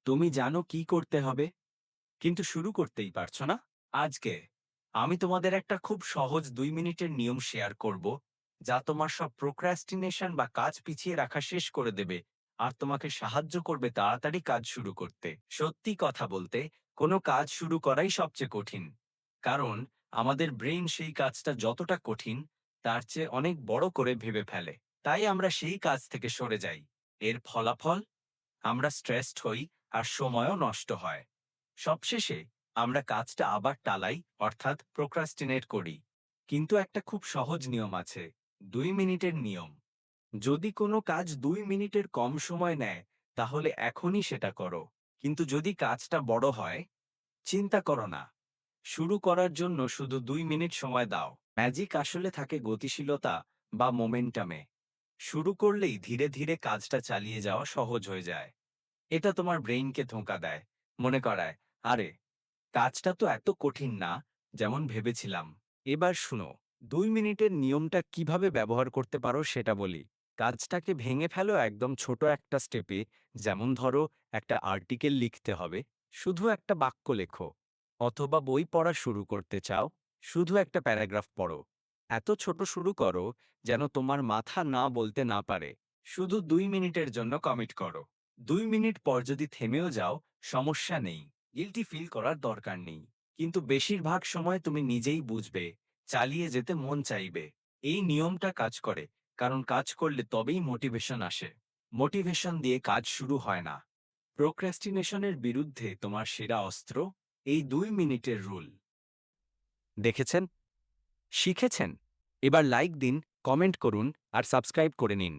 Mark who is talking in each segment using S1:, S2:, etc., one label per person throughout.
S1: তুমি জানো কি করতে হবে, কিন্তু শুরু করতেই পারছো না। আজকে আমি তোমাদের একটা খুব সহজ 2 মিনিটের নিয়ম শেয়ার করব, যা তোমার সব প্রোক্রাস্টিনেশন বা কাজ পিছিয়ে রাখা শেষ করে দেবে আর তোমাকে সাহায্য করবে তাড়াতাড়ি কাজ শুরু করতে। সত্যি কথা বলতে, কোনো কাজ শুরু করাই সবচেয়ে কঠিন, কারণ আমাদের ব্রেন সেই কাজটা যতটা কঠিন তার চেয়ে অনেক বড় করে ভেবে ফেলে। তাই আমরা সেই কাজ থেকে সরে যাই। এর ফলাফল, আমরা স্ট্রেসড হই আর সময়ও নষ্ট হয়। সবশেষে আমরা কাজটা আবার টালাই, অর্থাৎ প্রোক্রাস্টিনেট করি। কিন্তু একটা খুব সহজ নিয়ম আছে, 2 মিনিটের নিয়ম। যদি কোনো কাজ 2 মিনিটের কম সময় নেয়, তাহলে এখনই সেটা করো। কিন্তু যদি কাজটা বড় হয়, চিন্তা করো না, শুরু করার জন্য শুধু 2 মিনিট সময় দাও। ম্যাজিক আসলে থাকে গতিশীলতা বা মোমেন্টামে। শুরু করলেই ধীরে ধীরে কাজটা চালিয়ে যাওয়া সহজ হয়ে যায়। এটা তোমার ব্রেইনকে ধোঁকা দেয়, মনে করায়, আরে কাজটা তো এত কঠিন না যেমন ভেবেছিলাম। এবার শুনো, 2 মিনিটের নিয়মটা কিভাবে ব্যবহার করতে পারো সেটা বলি। কাজটাকে ভেঙে ফেলো একদম ছোট একটা স্টেপে। যেমন ধরো, একটা আর্টিকেল লিখতে হবে, শুধু একটা বাক্য লেখো। অথবা বই পড়া শুরু করতে চাও, শুধু একটা প্যারাগ্রাফ পড়ো। এত ছোট শুরু করো যেন তোমার মাথা না বলতে না পারে। শুধু 2 মিনিটের জন্য কমিট করো। 2 মিনিট পর যদি থেমেও যাও, সমস্যা নেই, গিল্টি ফিল করার দরকার নেই। কিন্তু বেশিরভাগ সময় তুমি নিজেই বুঝবে, চালিয়ে যেতে মন চাইবে। এই নিয়মটা কাজ করে, কারণ কাজ করলে তবেই মোটিভেশন আসে। মোটিভেশন দিয়ে কাজ শুরু হয় না। প্রোক্রাস্টিনেশনের বিরুদ্ধে তোমার সেরা অস্ত্র এই 2 মিনিটের রুল। দেখেছেন? শিখেছেন? এবার লাইক দিন, কমেন্ট করুন আর সাবস্ক্রাইব করে নিন।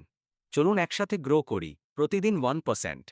S1: চলুন একসাথে গ্রো করি, প্রতিদিন 1%।